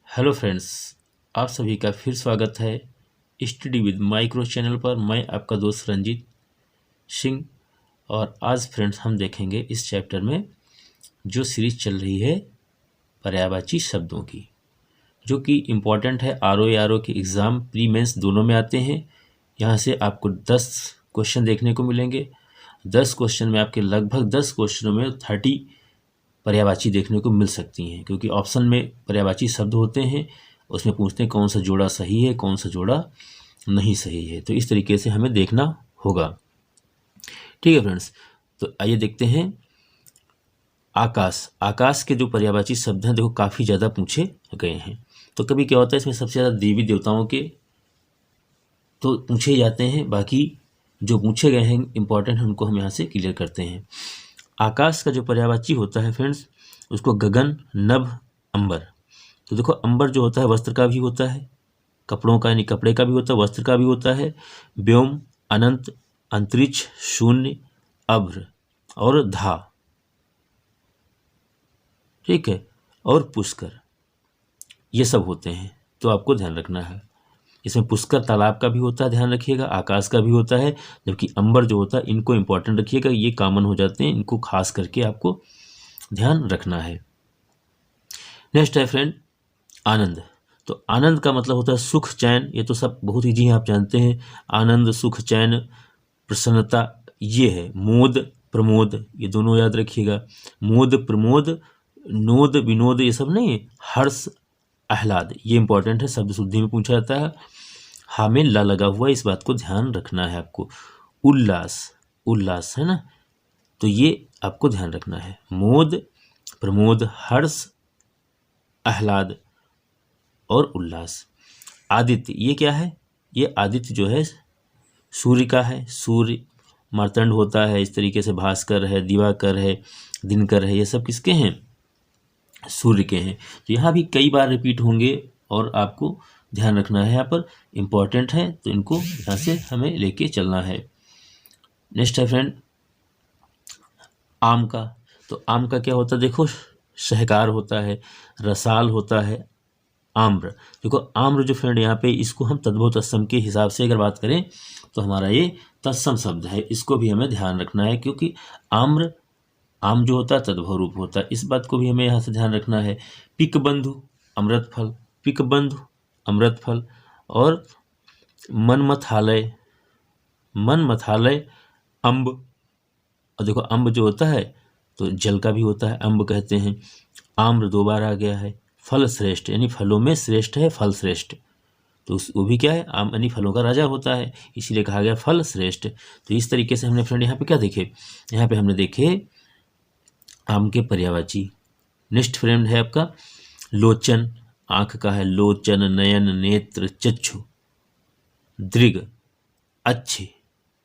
Hello friends, आप सभी का फिर स्वागत है स्टडी विद माइक्रो चैनल पर। मैं आपका दोस्त रंजीत सिंह और आज फ्रेंड्स हम देखेंगे इस चैप्टर में जो सीरीज चल रही है पर्यायवाची शब्दों की, जो कि इम्पॉर्टेंट है। आर ओ के एग्ज़ाम प्री मेंस दोनों में आते हैं। यहाँ से आपको 10 क्वेश्चन देखने को मिलेंगे। 10 क्वेश्चन में आपके लगभग 10 क्वेश्चनों में 30 पर्यायवाची देखने को मिल सकती हैं, क्योंकि ऑप्शन में पर्यायवाची शब्द होते हैं। उसमें पूछते हैं कौन सा जोड़ा सही है, कौन सा जोड़ा नहीं सही है। तो इस तरीके से हमें देखना होगा। ठीक है फ्रेंड्स, तो आइए देखते हैं। आकाश, आकाश के जो पर्यायवाची शब्द हैं देखो काफ़ी ज़्यादा पूछे गए हैं। तो कभी क्या होता है, इसमें सबसे ज़्यादा देवी देवताओं के तो पूछे जाते हैं, बाकी जो पूछे गए हैं इंपॉर्टेंट है उनको हम यहाँ से क्लियर करते हैं। आकाश का जो पर्यायवाची होता है फ्रेंड्स, उसको गगन, नभ, अंबर। तो देखो अंबर जो होता है वस्त्र का भी होता है, कपड़ों का यानी कपड़े का भी होता है, वस्त्र का भी होता है। व्योम, अनंत, अंतरिक्ष, शून्य, अभ्र और धा, ठीक है, और पुष्कर, ये सब होते हैं। तो आपको ध्यान रखना है, इसमें पुष्कर तालाब का भी होता है, ध्यान रखिएगा। आकाश का भी होता है, जबकि अंबर जो होता है इनको इंपॉर्टेंट रखिएगा, ये कॉमन हो जाते हैं, इनको खास करके आपको ध्यान रखना है। नेक्स्ट है फ्रेंड आनंद। तो आनंद का मतलब होता है सुख, चैन। ये तो सब बहुत ईजी है, आप जानते हैं। आनंद, सुख, चैन, प्रसन्नता, ये है। मोद, प्रमोद, ये दोनों याद रखिएगा। मोद, प्रमोद, नोद, विनोद, ये सब नहीं। हर्ष, आह्लाद, ये इंपॉर्टेंट है, शब्द शुद्धि में पूछा जाता है। हा में ला लगा हुआ, इस बात को ध्यान रखना है आपको। उल्लास, उल्लास है ना, तो ये आपको ध्यान रखना है। मोद, प्रमोद, हर्ष, आह्लाद और उल्लास। आदित्य, ये क्या है? ये आदित्य जो है सूर्य का है। सूर्य, मार्तंड होता है, इस तरीके से भास्कर है, दिवाकर है, दिनकर है, ये सब किसके हैं? सूर्य के हैं। तो यहाँ भी कई बार रिपीट होंगे और आपको ध्यान रखना है, यहाँ पर इम्पॉर्टेंट है, तो इनको यहाँ से हमें लेके चलना है। नेक्स्ट है फ्रेंड आम का। तो आम का क्या होता है? देखो सहकार होता है, रसाल होता है, आम्र। देखो आम्र जो फ्रेंड यहाँ पे, इसको हम तद्भव तत्सम के हिसाब से अगर बात करें तो हमारा ये तत्सम शब्द है, इसको भी हमें ध्यान रखना है, क्योंकि आम्र, आम जो होता है तद्भव रूप होता है, इस बात को भी हमें यहाँ से ध्यान रखना है। पिक बंधु, अमृत फल, पिक बंधु, अमृत फल। और मनमथालय, मनमथालय, अम्ब। और देखो अम्ब जो होता है तो जल का भी होता है, अम्ब कहते हैं। आम्र दो बार आ गया है। फल श्रेष्ठ, यानी फलों में श्रेष्ठ है, फल श्रेष्ठ, तो वो भी क्या है? आम यानी फलों का राजा होता है, इसीलिए कहा गया फल श्रेष्ठ। तो इस तरीके से हमने फ्रेंड यहाँ पे क्या देखे? यहाँ पे हमने देखे आम के पर्यायवाची। नेक्स्ट फ्रेंड है आपका लोचन, आंख का है। लोचन, नयन, नेत्र, चक्षु, दृग, अच्छे,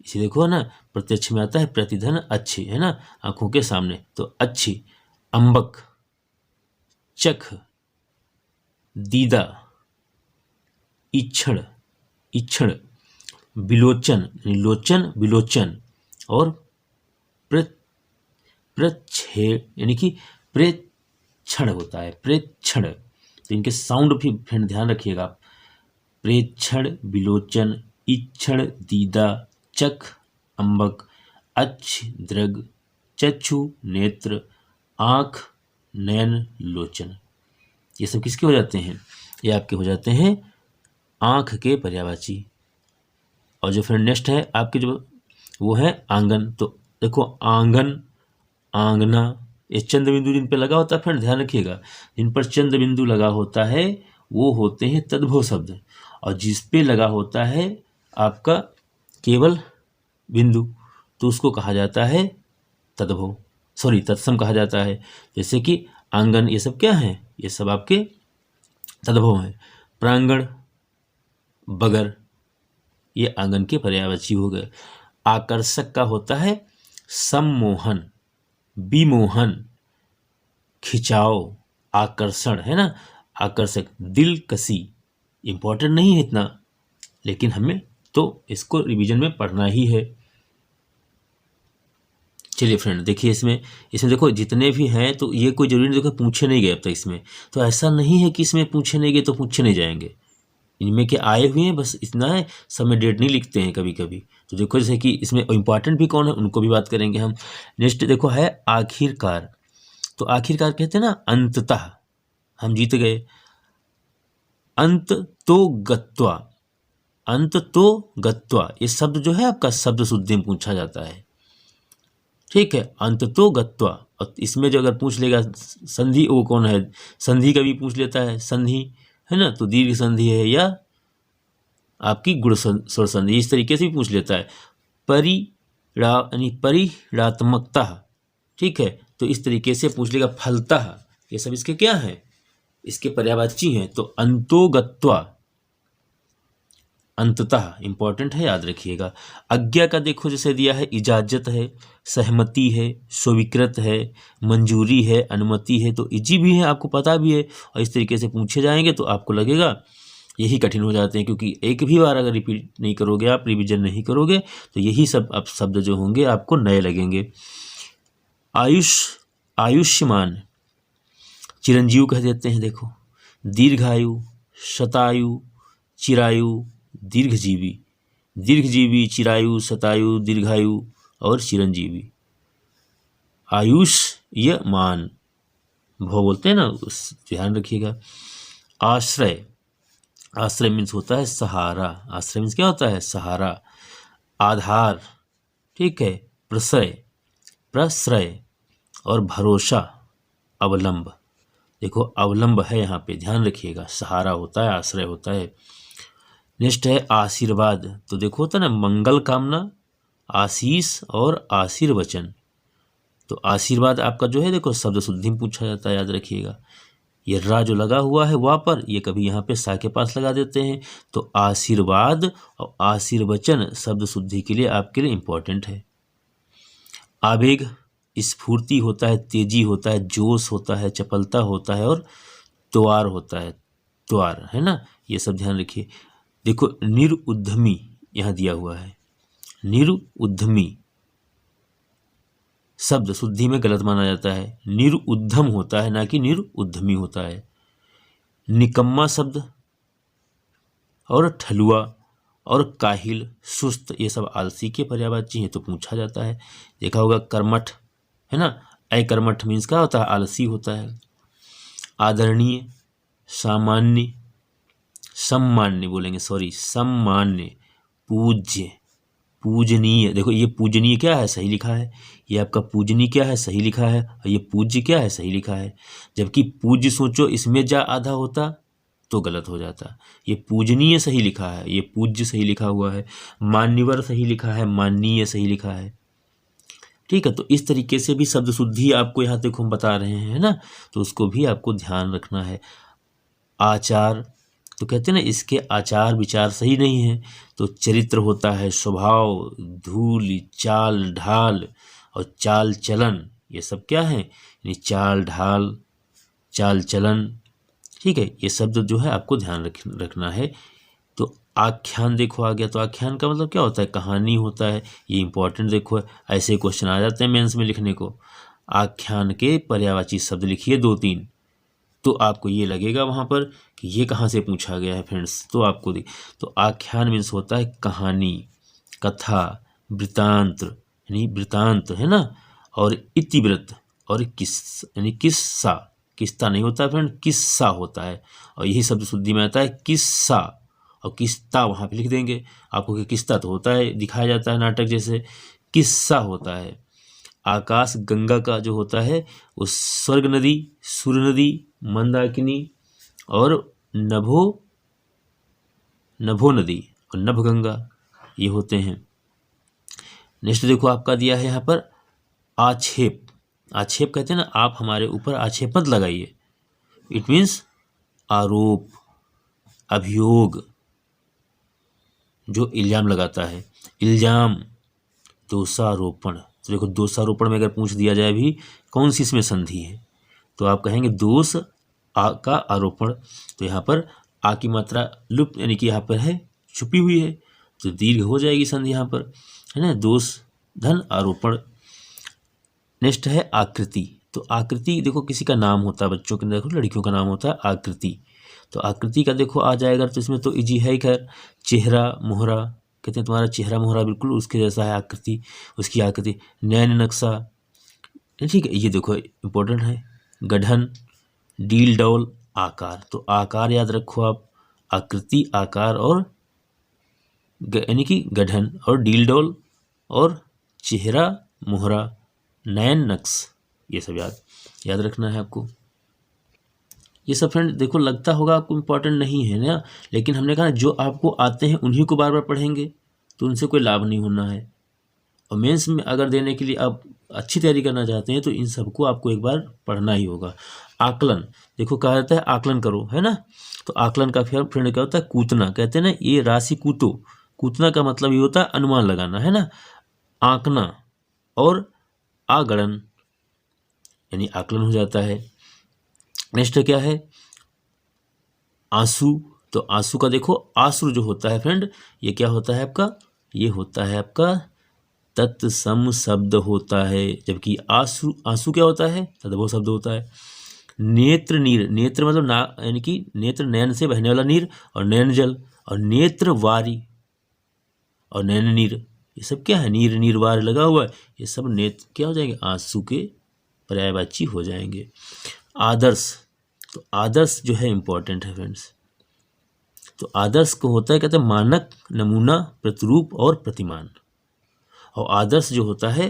इसे देखो ना, प्रत्यक्ष में आता है प्रतिधन, अच्छे है ना, आंखों के सामने, तो अच्छी। अंबक, चख, दीदा, इक्षण, इक्षण, विलोचन, लोचन, विलोचन, और प्रच्छे, यानी कि प्रेक्षण होता है, प्रेक्षण। तो इनके साउंड भी फ्रेंड ध्यान रखिएगा। प्रेक्षण, विलोचन, इक्षण, दीदा, चख, अंबक, अच्छ, दृग, चक्षु, नेत्र, आँख, नयन, लोचन, ये सब किसके हो जाते हैं? ये आपके हो जाते हैं आँख के पर्यायवाची। और जो फ्रेंड नेक्स्ट है आपके जो वो है आंगन। तो देखो आंगन, आंगना, ये चंद्र बिंदु जिन पे लगा होता है फ्रेंड ध्यान रखिएगा, जिन पर चंद्र बिंदु लगा होता है वो होते हैं तद्भव शब्द, और जिस पे लगा होता है आपका केवल बिंदु तो उसको कहा जाता है तद्भव, सॉरी तत्सम कहा जाता है। जैसे कि आंगन, ये सब क्या है? ये सब आपके तद्भव हैं। प्रांगण, बगर, ये आंगन के पर्यायवाची हो गए। आकर्षक का होता है सम्मोहन, विमोहन, खिंचाव, आकर्षण है ना, आकर्षक। दिलकशी, इंपॉर्टेंट नहीं है इतना, लेकिन हमें तो इसको रिवीजन में पढ़ना ही है। चलिए फ्रेंड, देखिए इसमें इसमें देखो जितने भी हैं तो ये कोई जरूरी नहीं देखो पूछे नहीं गए अब तक इसमें, तो ऐसा नहीं है कि इसमें पूछे नहीं गए तो पूछे नहीं जाएंगे। इनमें के आए हुए हैं, बस इतना है, सब में डेट नहीं लिखते हैं कभी कभी। तो देखो जैसे कि इसमें इम्पॉर्टेंट भी कौन है उनको भी बात करेंगे हम। नेक्स्ट देखो है आखिरकार। तो आखिरकार कहते हैं ना अंततः हम जीत गए। अंत तो गत्वा, अंत तो गत्वा ये शब्द जो है आपका शब्द शुद्धि में पूछा जाता है। ठीक है, अंत तो गत्वा। और इसमें जो अगर पूछ लेगा संधि, वो कौन है, संधि का भी पूछ लेता है, संधि है ना, तो दीर्घ संधि है या आपकी गुण स्वर संधि, इस तरीके से भी पूछ लेता है। यानी परिणात्मकता, ठीक है, तो इस तरीके से पूछ लेगा। फलतः, ये सब इसके क्या है, इसके पर्यायवाची हैं। तो अंतोगत्वा, अंततः इंपॉर्टेंट है, याद रखिएगा। आज्ञा का देखो जैसे दिया है, इजाजत है, सहमति है, स्वीकृत है, मंजूरी है, अनुमति है, तो इजी भी है, आपको पता भी है। और इस तरीके से पूछे जाएंगे तो आपको लगेगा यही कठिन हो जाते हैं, क्योंकि एक भी बार अगर रिपीट नहीं करोगे, आप रिवीजन नहीं करोगे, तो यही सब अब शब्द जो होंगे आपको नए लगेंगे। आयुष्मान, चिरंजीव कह देते हैं। देखो दीर्घायु, शतायु, चिरायु, दीर्घजीवी, दीर्घजीवी, चिरायु, शतायु, दीर्घायु और चिरंजीवी। आयुष्यमान भव बोलते हैं ना, उस ध्यान रखिएगा। आश्रय, आश्रय मीन्स होता है सहारा, आश्रय मीन्स क्या होता है, सहारा। आधार, ठीक है, प्रश्रय, प्रश्रय और भरोसा, अवलंब। देखो अवलंब है यहाँ पे, ध्यान रखिएगा, सहारा होता है, आश्रय होता है। नेक्स्ट है आशीर्वाद। तो देखो होता है ना मंगल कामना, आशीष और आशीर्वचन। तो आशीर्वाद आपका जो है देखो शब्द शुद्धि में पूछा जाता है, याद रखिएगा। ये रा जो लगा हुआ है वहाँ पर, ये कभी यहाँ पे सा के पास लगा देते हैं। तो आशीर्वाद और आशीर्वचन शब्द शुद्धि के लिए आपके लिए इंपॉर्टेंट है। आवेग, स्फूर्ति होता है, तेजी होता है, जोश होता है, चपलता होता है और त्वार होता है, त्वार है ना, ये सब ध्यान रखिए। देखो निरुद्यमी यहाँ दिया हुआ है, निरुद्यमी शब्द शुद्धि में गलत माना जाता है, निरुद्धम होता है ना कि निरुद्यमी होता है। निकम्मा शब्द और ठलुआ और काहिल, सुस्त, ये सब आलसी के पर्यायवाची हैं, तो पूछा जाता है। देखा होगा कर्मठ है ना, अकर्मठ मीन्स क्या होता है, आलसी होता है। आदरणीय, सामान्य, सम्मान्य बोलेंगे, सॉरी सम्मान्य, पूज्य, पूजनीय। देखो ये पूजनीय क्या है, सही लिखा है, ये आपका पूजनीय क्या है, सही लिखा है, और ये पूज्य क्या है, सही लिखा है। जबकि पूज्य सोचो इसमें जा आधा होता तो गलत हो जाता। ये पूजनीय सही लिखा है, ये पूज्य सही लिखा हुआ है। मान्यवर सही लिखा है, माननीय सही लिखा है। ठीक है, तो इस तरीके से भी शब्द शुद्धि आपको यहाँ तक हम बता रहे हैं ना, तो उसको भी आपको ध्यान रखना है। आचार, तो कहते हैं ना इसके आचार विचार सही नहीं है, तो चरित्र होता है, स्वभाव, धूल, चाल ढाल और चाल चलन, ये सब क्या है, यानी चाल ढाल, चाल चलन। ठीक है, ये शब्द जो है आपको ध्यान रखना है। तो आख्यान देखो आ गया, तो आख्यान का मतलब क्या होता है, कहानी होता है, ये इंपॉर्टेंट देखो, ऐसे क्वेश्चन आ जाते हैं मेंस में लिखने को। आख्यान के पर्यायवाची शब्द लिखिए 2-3, तो आपको ये लगेगा वहाँ पर कि ये कहाँ से पूछा गया है फ्रेंड्स, तो आपको तो आख्यान मीन्स होता है कहानी, कथा, वृतांत, यानी वृतांत है ना, और इतिवृत्त और किस यानी किस्सा, किस्सा नहीं होता फ्रेंड, किस्सा होता है। और यही शब्द शुद्धि में आता है किस्सा, और किस्ता वहाँ पे लिख देंगे आपको कि किस्ता तो होता है, दिखाया जाता है नाटक जैसे, किस्सा होता है। आकाश गंगा का जो होता है वो स्वर्ग नदी, सूर्य नदी, मंदाकिनी और नभो नदी और नभगंगा, ये होते हैं। नेक्स्ट देखो आपका दिया है यहाँ पर आक्षेप। आक्षेप कहते हैं ना, आप हमारे ऊपर आक्षेप मत लगाइए, इट मीन्स आरोप, अभियोग, जो इल्जाम लगाता है, इल्जाम, दोषारोपण। तो देखो दोषारोपण में अगर पूछ दिया जाए भी कौन सी इसमें संधि है, तो आप कहेंगे दोष आ का आरोपण। तो यहाँ पर आ की मात्रा लुप्त यानी कि यहाँ पर है, छुपी हुई है, तो दीर्घ हो जाएगी संधि यहाँ पर, है ना, दोष धन आरोपण। नेक्स्ट है आकृति। तो आकृति देखो किसी का नाम होता है, बच्चों के देखो लड़कियों का नाम होता है आकृति। तो आकृति का देखो आ जाएगा तो इसमें तो इजी है ही खैर, चेहरा मोहरा, कहते हैं तुम्हारा चेहरा मोहरा बिल्कुल उसके जैसा है आकृति, उसकी आकृति। नैन नक्शा, ठीक है, ये देखो इम्पोर्टेंट है। गठन, डील डौल, आकार। तो आकार याद रखो आप, आकृति, आकार और यानी कि गठन और डील डौल और चेहरा मोहरा, नैन नक्श, ये सब याद रखना है आपको। ये सब फ्रेंड देखो लगता होगा आपको इम्पोर्टेंट नहीं है ना, लेकिन हमने कहा जो आपको आते हैं उन्हीं को बार बार पढ़ेंगे तो उनसे कोई लाभ नहीं होना है। और मेंस में अगर देने के लिए आप अच्छी तैयारी करना चाहते हैं तो इन सबको आपको एक बार पढ़ना ही होगा। आकलन, देखो कहा जाता है आकलन करो, है ना। तो आकलन का फिर फ्रेंड क्या होता है, कूतना, कहते हैं ना ये राशि कूतो। कूतना का मतलब ये होता है अनुमान लगाना, है ना। आंकना और आगणन यानी आकलन हो जाता है। नेक्स्ट क्या है, आंसू। तो आंसू का देखो आंसू जो होता है फ्रेंड, ये क्या होता है आपका, ये होता है आपका तत्सम शब्द होता है, जबकि आंसू क्या होता है, तद्भव शब्द होता है। नेत्र नीर, नेत्र मतलब ना यानी कि नेत्र नयन से बहने वाला नीर, और नयन जल, और नेत्र वारी और नयन नीर, ये सब क्या है, नीर नीर वार लगा हुआ है, ये सब नेत्र क्या हो जाएंगे, आंसू के पर्यायवाची हो जाएंगे। आदर्श, तो आदर्श जो है इंपॉर्टेंट है फ्रेंड्स। तो आदर्श को होता है कहते हैं मानक, नमूना, प्रतिरूप और प्रतिमान। और आदर्श जो होता है,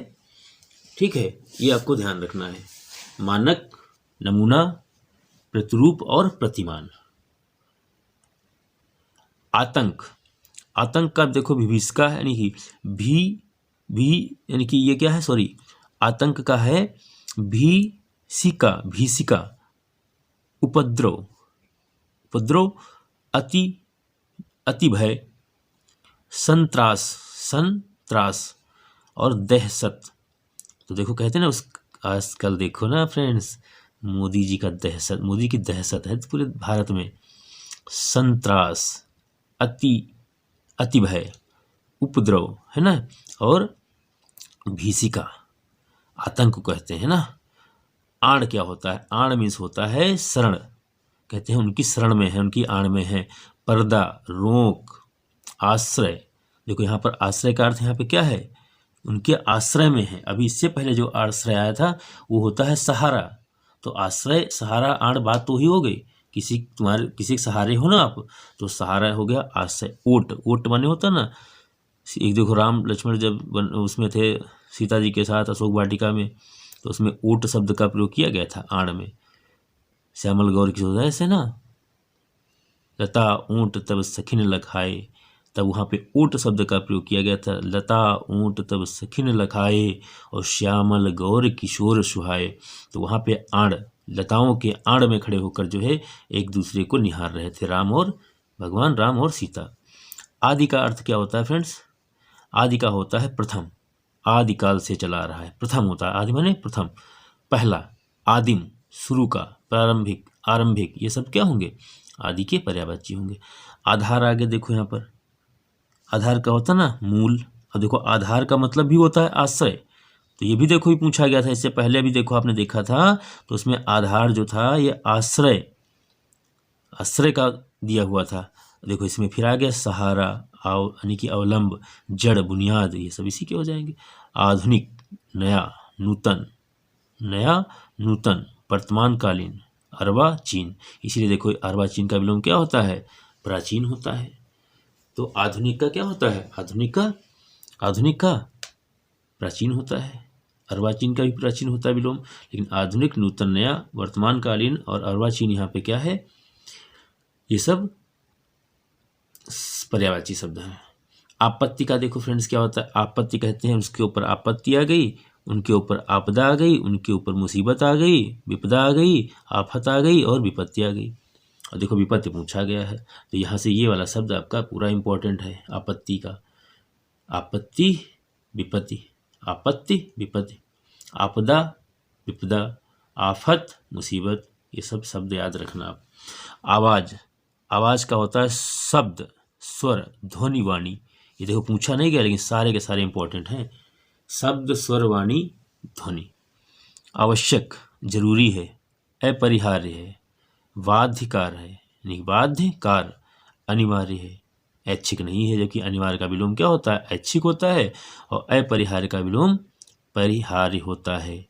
ठीक है, ये आपको ध्यान रखना है, मानक, नमूना, प्रतिरूप और प्रतिमान। आतंक, आतंक का देखो विभीषिका है यानी कि भी यानी कि ये क्या है, सॉरी, आतंक का है भीषिका, भीषिका। उपद्रव, उपद्रव, अति भय, संत्रास, संत्रास और दहशत। तो देखो कहते हैं ना उस आजकल देखो ना फ्रेंड्स, मोदी जी का दहशत, मोदी की दहशत है पूरे भारत में। संत्रास, अति भय, उपद्रव, है ना, और भीषिका, आतंक को कहते हैं ना। आड़ क्या होता है, आड़ मीन्स होता है शरण, कहते हैं उनकी शरण में है, उनकी आड़ में है। पर्दा, रोक, आश्रय, देखो यहाँ पर आश्रय का अर्थ यहाँ पे क्या है, उनके आश्रय में है। अभी इससे पहले जो आश्रय आया था वो होता है सहारा। तो आश्रय, सहारा, आड़ बात तो ही हो गई, किसी तुम्हारे किसी के सहारे हो ना आप, तो सहारा हो गया आश्रय। ओट, ओट माने होता ना, एक देखो राम लक्ष्मण जब उसमें थे सीता जी के साथ अशोक वाटिका में, तो उसमें ओट शब्द का प्रयोग किया गया था आड़ में। श्यामल गौर की होता है ऐसे ना, लता ऊंट तब सखिन लखाए, तब वहाँ पे ऊंट शब्द का प्रयोग किया गया था। लता ऊंट तब सखिन लखाए और श्यामल गौर किशोर सुहाए। तो वहाँ पे आड़, लताओं के आड़ में खड़े होकर जो है एक दूसरे को निहार रहे थे राम और भगवान राम और सीता। आदि का अर्थ क्या होता है फ्रेंड्स, आदि का होता है प्रथम, आदिकाल से चला आ रहा है, प्रथम होता है, आदि माने प्रथम, पहला, आदिम, शुरू का, प्रारंभिक, आरंभिक, ये सब क्या होंगे, आदि के पर्यायवाची होंगे। आधार आगे देखो यहाँ पर, आधार का होता ना मूल, और देखो आधार का मतलब भी होता है आश्रय। तो ये भी देखो ही पूछा गया था इससे पहले भी, देखो आपने देखा था, तो उसमें आधार जो था ये आश्रय, आश्रय का दिया हुआ था। देखो इसमें फिर आ गया सहारा, यानी कि अवलंब, जड़, बुनियाद, ये सब इसी के हो जाएंगे। आधुनिक, नया, नूतन, नया, नूतन, वर्तमानकालीन, अर्वाचीन, इसीलिए देखो अर्वाचीन का विलोम क्या होता है, प्राचीन होता है। तो आधुनिक का क्या होता है, आधुनिक का प्राचीन होता है, अर्वाचीन का भी प्राचीन होता है विलोम, लेकिन आधुनिक, नूतन, नया, वर्तमानकालीन और अर्वाचीन यहाँ पे क्या है, ये सब पर्यायवाची शब्द हैं। आपत्ति का देखो फ्रेंड्स क्या होता है, आपत्ति कहते हैं उसके ऊपर आपत्ति आ गई, उनके ऊपर आपदा आ गई, उनके ऊपर मुसीबत आ गई, विपदा आ गई, आफत आ गई और विपत्ति आ गई। और देखो विपत्ति पूछा गया है, तो यहाँ से ये वाला शब्द आपका पूरा इंपॉर्टेंट है, आपत्ति का। आपत्ति, विपत्ति, आपत्ति, विपत्ति, आपदा, विपदा, आफत, मुसीबत, ये सब शब्द याद रखना आप। आवाज, आवाज का होता है शब्द, स्वर, ध्वनि, वाणी। ये देखो पूछा नहीं गया लेकिन सारे के सारे इंपॉर्टेंट हैं, शब्द, स्वर, वाणी, ध्वनि। आवश्यक जरूरी है, अपरिहार्य है, बाध्यकार है यानी बाध्यकार, अनिवार्य है, ऐच्छिक नहीं है, जबकि अनिवार्य का विलोम क्या होता है, ऐच्छिक होता है, और अपरिहार्य का विलोम परिहार्य होता है,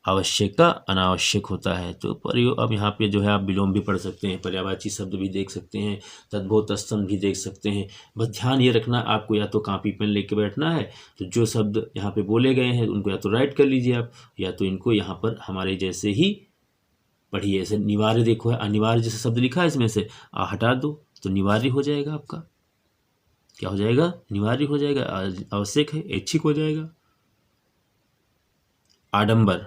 आवश्यक का अनावश्यक होता है। तो प्रयोग अब यहाँ पे जो है आप विलोम भी पढ़ सकते हैं, पर्यायवाची शब्द भी देख सकते हैं, तद्भव तत्सम भी देख सकते हैं। बस ध्यान ये रखना, आपको या तो कॉपी पेन लेके बैठना है, तो जो शब्द यहाँ पे बोले गए हैं उनको या तो राइट कर लीजिए आप, या तो इनको यहाँ पर हमारे जैसे ही पढ़िए। ऐसे निवार्य देखो है, अनिवार्य जैसे शब्द लिखा है इसमें से हटा दो तो निवार्य हो जाएगा आपका, क्या हो जाएगा, निवार्य हो जाएगा। आवश्यक है ऐच्छिक हो जाएगा। आडंबर,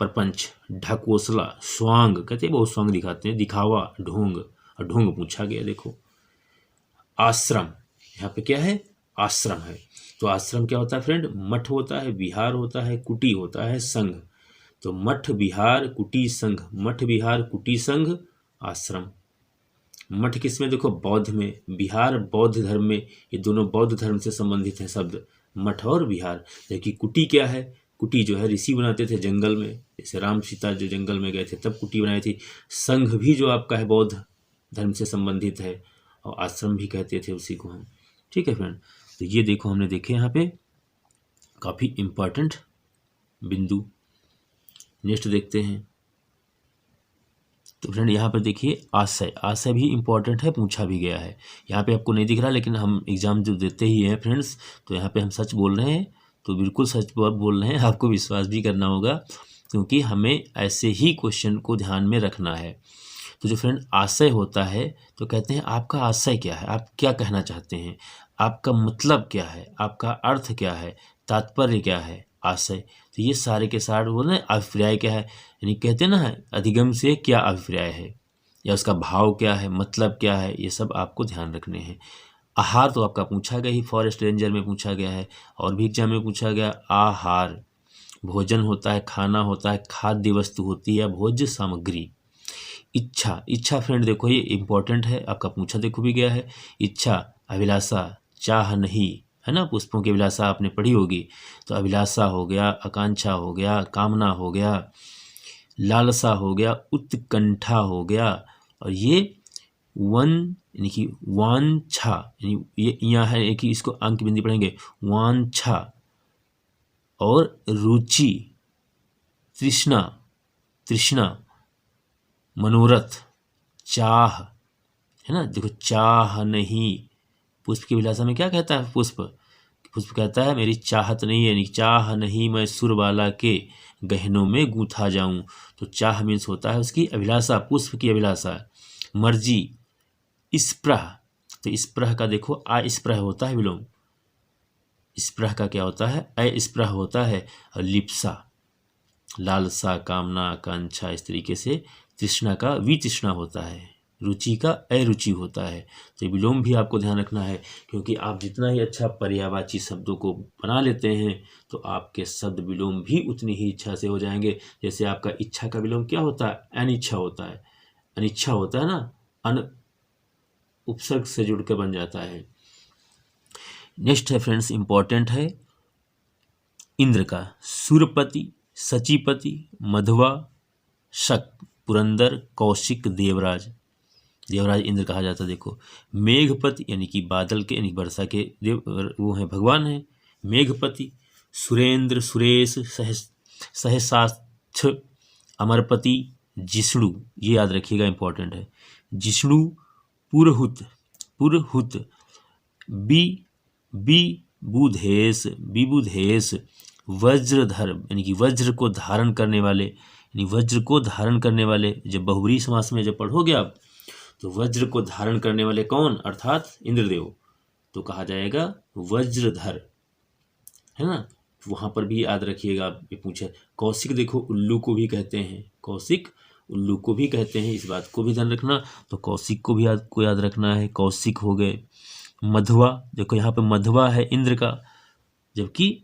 प्रपंच, ढकोसला, स्वांग, कहते हैं बहुत स्वांग दिखाते हैं, दिखावा, ढोंग, और ढोंग पूछा गया। देखो आश्रम, यहाँ पे क्या है, आश्रम है। तो आश्रम क्या होता है फ्रेंड, मठ होता है, विहार होता है, कुटी होता है, संघ। तो मठ विहार कुटी संघ, मठ विहार कुटी संघ आश्रम। मठ किसमें, देखो बौद्ध में, विहार बौद्ध धर्म में, ये दोनों बौद्ध धर्म से संबंधित है शब्द, मठ और विहार। जबकि कुटी क्या है, कुटी जो है ऋषि बनाते थे जंगल में, जैसे राम सीता जो जंगल में गए थे तब कुटी बनाई थी। संघ भी जो आपका है बौद्ध धर्म से संबंधित है, और आश्रम भी कहते थे उसी को हम। ठीक है फ्रेंड, तो ये देखो हमने देखे यहाँ पे काफ़ी इम्पॉर्टेंट बिंदु। नेक्स्ट देखते हैं। तो फ्रेंड यहाँ पर देखिए आशय, आशय भी इम्पॉर्टेंट है, पूछा भी गया है। यहाँ पे आपको नहीं दिख रहा, लेकिन हम एग्ज़ाम जो देते ही हैं फ्रेंड्स, तो यहाँ पे हम सच बोल रहे हैं, तो बिल्कुल सच बोल रहे हैं, आपको विश्वास भी करना होगा, क्योंकि हमें ऐसे ही क्वेश्चन को ध्यान में रखना है। तो जो फ्रेंड आशय होता है, तो कहते हैं आपका आशय क्या है, आप क्या कहना चाहते हैं, आपका मतलब क्या है, आपका अर्थ क्या है, तात्पर्य क्या है, आशय। तो ये सारे के सारे बोल रहे हैं अभिप्राय क्या है, यानी कहते हैं ना अधिगम से क्या अभिप्राय है, या उसका भाव क्या है, मतलब क्या है, ये सब आपको ध्यान रखने हैं। आहार तो आपका पूछा गया ही, फॉरेस्ट रेंजर में पूछा गया है, और भी एग्जाम में पूछा गया। आहार भोजन होता है, खाना होता है, खाद्य वस्तु होती है, भोज्य सामग्री। इच्छा, इच्छा फ्रेंड देखो ये इंपॉर्टेंट है, आपका पूछा देखो भी गया है। इच्छा, अभिलाषा, चाह नहीं, है ना, पुष्पों की अभिलाषा आपने पढ़ी होगी, तो अभिलाषा हो गया, आकांक्षा हो गया, कामना हो गया, लालसा हो गया, उत्कंठा हो गया, और ये वन यानी कि वांछा, यानी ये यहाँ है कि इसको अंक बिंदी पढ़ेंगे, वांछा और रुचि, तृष्णा, तृष्णा, मनोरथ, चाह, है ना। देखो चाह नहीं, पुष्प की अभिलाषा में क्या कहता है पुष्प, पुष्प कहता है मेरी चाहत नहीं है, यानी चाह नहीं मैं सुरबाला के गहनों में गूंथा जाऊं। तो चाह मीन्स होता है उसकी अभिलाषा, पुष्प की अभिलाषा। मर्जी, स्प्रह, तो स्प्रह का देखो अस्प्रह होता है विलोम, स्प्रह का क्या होता है, अस्प्रह होता है। और लिप्सा, लालसा, कामना, आकांक्षा, इस तरीके से। तृष्णा का वितृष्णा होता है, रुचि का अरुचि होता है। तो विलोम भी आपको ध्यान रखना है, क्योंकि आप जितना ही अच्छा पर्यायवाची शब्दों को बना लेते हैं, तो आपके शब्द विलोम भी उतनी ही इच्छा से हो जाएंगे। जैसे आपका इच्छा का विलोम क्या होता है, अनिच्छा होता है, अनिच्छा होता है ना, अन उपसर्ग से जुड़ के बन जाता है। नेक्स्ट है फ्रेंड्स, इंपॉर्टेंट है इंद्र का, सुरपति, सचीपति, मधवा, शक, पुरंदर, कौशिक, देवराज। देवराज इंद्र कहा जाता है। देखो मेघपति यानी कि बादल के यानी वर्षा के देव वो हैं, भगवान हैं मेघपति। सुरेंद्र, सुरेश, सहसाक्ष, अमरपति, जिष्णु, ये याद रखिएगा इंपॉर्टेंट है। जिष्णु, पुरहुत, पुरहुत, विबुधेश, विबुधेश, वज्रधर यानी कि वज्र को धारण करने वाले, यानी वज्र को धारण करने वाले। जब बहुब्रीहि समास में जब पढ़ोगे आप, तो वज्र को धारण करने वाले कौन, अर्थात इंद्रदेव, तो कहा जाएगा वज्रधर, है ना। वहाँ पर भी याद रखिएगा, ये पूछे। कौशिक देखो उल्लू को भी कहते हैं, कौशिक उल्लू को भी कहते हैं, इस बात को भी ध्यान रखना। तो कौशिक को भी याद रखना है, कौशिक हो गए। मधवा, देखो यहाँ पे मधवा है इंद्र का, जबकि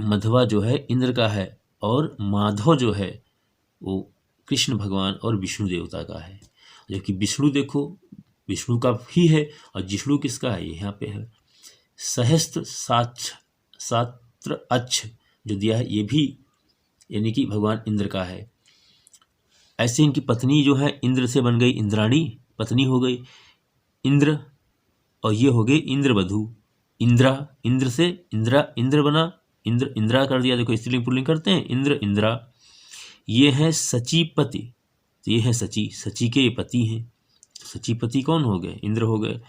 मधवा जो है इंद्र का है, और माधव जो है वो कृष्ण भगवान और विष्णु देवता का है। जबकि विष्णु देखो विष्णु का ही है, और जिष्णु किसका है, यहाँ पे है। सहस्त्र सात्र अच्छ जो दिया है, ये भी यानी कि भगवान इंद्र का है। ऐसे इनकी पत्नी जो है इंद्र से बन गई इंद्राणी, पत्नी हो गई इंद्र, और ये हो गई इंद्रवधु इंद्रा, इंद्र से इंद्रा, इंद्र बना, इंद्र इंद्रा कर दिया। देखो स्त्रीलिंग पुल्लिंग करते हैं, इंद्र इंद्रा। ये है सचीपति, तो ये है सची, सची के ये पति हैं, सचीपति कौन हो गए? इंद्र हो गए।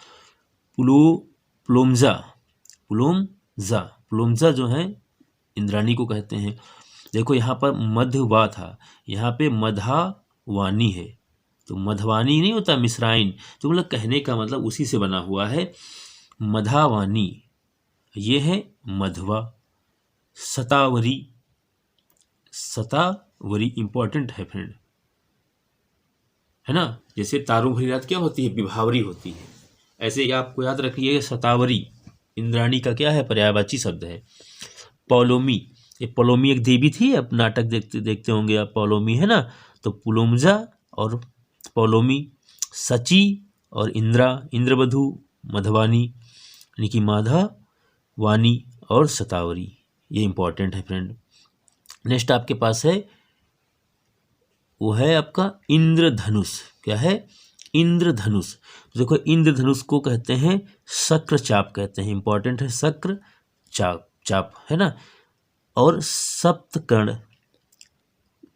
पुलोमजा, पुलोमजा, पुलोमजा जो है इंद्राणी को कहते हैं। देखो यहाँ पर मधवा था, यहाँ पे मधावानी है, तो मधवानी नहीं होता मिश्राइन, तो मतलब कहने का मतलब उसी से बना हुआ है मधावानी। ये है मधवा। सतावरी, सतावरी इंपॉर्टेंट है फ्रेंड, है ना। जैसे तारों भरी रात क्या होती है? विभावरी होती है। ऐसे ही आपको याद रखिए सतावरी इंद्राणी का क्या है? पर्यायवाची शब्द है। पौलोमी, ये पौलोमी एक देवी थी, अब नाटक देखते देखते होंगे आप, पौलोमी है ना, तो पुलोमजा और पौलोमी। सची और इंद्रा, इंद्रवधु, मधवानी यानी कि माधा वानी और सतावरी, ये इंपॉर्टेंट है फ्रेंड। नेक्स्ट आपके पास है, वो है आपका इंद्रधनुष। क्या है? इंद्रधनुष। तो देखो इंद्रधनुष को कहते हैं शक्र चाप कहते हैं, इंपॉर्टेंट है शक्र चाप, चाप है ना। और सप्तकर्ण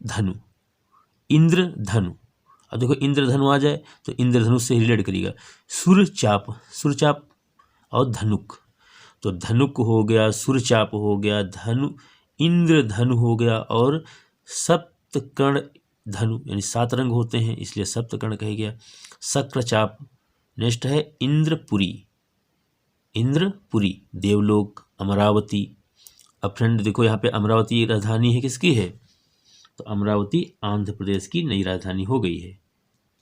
धनु, इंद्रधनु। अब देखो इंद्रधनु आ जाए तो इंद्रधनुष से रिलेट करिएगा। सुरचाप, सुरचाप और धनुक, तो धनुक हो गया, सुरचाप हो गया, धनु इंद्रधनु हो गया, और सप्तकर्ण धनु यानी 7 रंग होते हैं इसलिए सप्तकर्ण कह गया। शक्रचाप। नेक्स्ट है इंद्रपुरी, इंद्रपुरी देवलोक, अमरावती। अब फ्रेंड देखो यहाँ पे अमरावती राजधानी है किसकी है? तो अमरावती आंध्र प्रदेश की नई राजधानी हो गई है,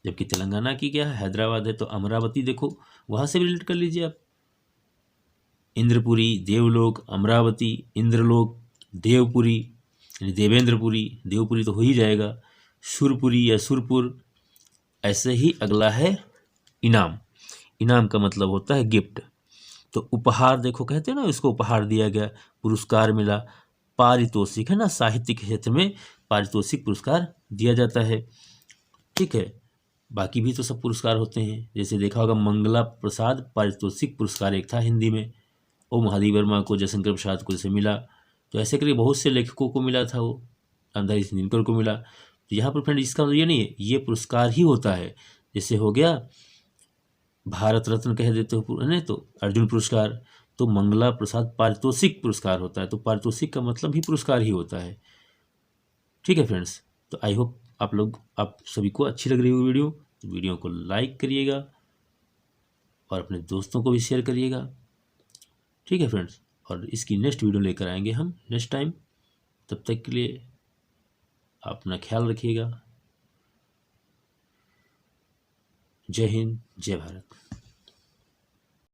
जबकि तेलंगाना की क्या है? हैदराबाद है। तो अमरावती देखो वहाँ से भी रिलेट कर लीजिए आप। इंद्रपुरी, देवलोक, अमरावती, इंद्रलोक, देवपुरी यानी देवेंद्रपुरी, देवपुरी तो हो ही जाएगा, सुरपुरी या सुरपुर। ऐसे ही अगला है इनाम। इनाम का मतलब होता है गिफ्ट। तो उपहार देखो कहते हैं ना, इसको उपहार दिया गया, पुरस्कार मिला, पारितोषिक है ना, साहित्य के क्षेत्र में पारितोषिक पुरस्कार दिया जाता है। ठीक है, बाकी भी तो सब पुरस्कार होते हैं, जैसे देखा होगा मंगला प्रसाद पारितोषिक पुरस्कार एक था हिंदी में, ओ महादेव वर्मा को, जयशंकर प्रसाद को जैसे मिला, तो ऐसे करके बहुत से लेखकों को मिला था, वो रामधारी सिंह दिनकर को मिला। तो यहाँ पर फ्रेंड इसका मतलब ये नहीं है ये पुरस्कार ही होता है, जैसे हो गया भारत रत्न कह देते हो है, तो अर्जुन पुरस्कार, तो मंगला प्रसाद पारितोषिक पुरस्कार होता है, तो पारितोषिक का मतलब ही पुरस्कार ही होता है। ठीक है फ्रेंड्स, तो आई होप आप सभी को अच्छी लग रही हो वीडियो, तो वीडियो को लाइक करिएगा और अपने दोस्तों को भी शेयर करिएगा। ठीक है फ्रेंड्स, और इसकी नेक्स्ट वीडियो लेकर आएंगे हम नेक्स्ट टाइम। तब तक के लिए अपना ख्याल रखिएगा। जय हिंद, जय भारत।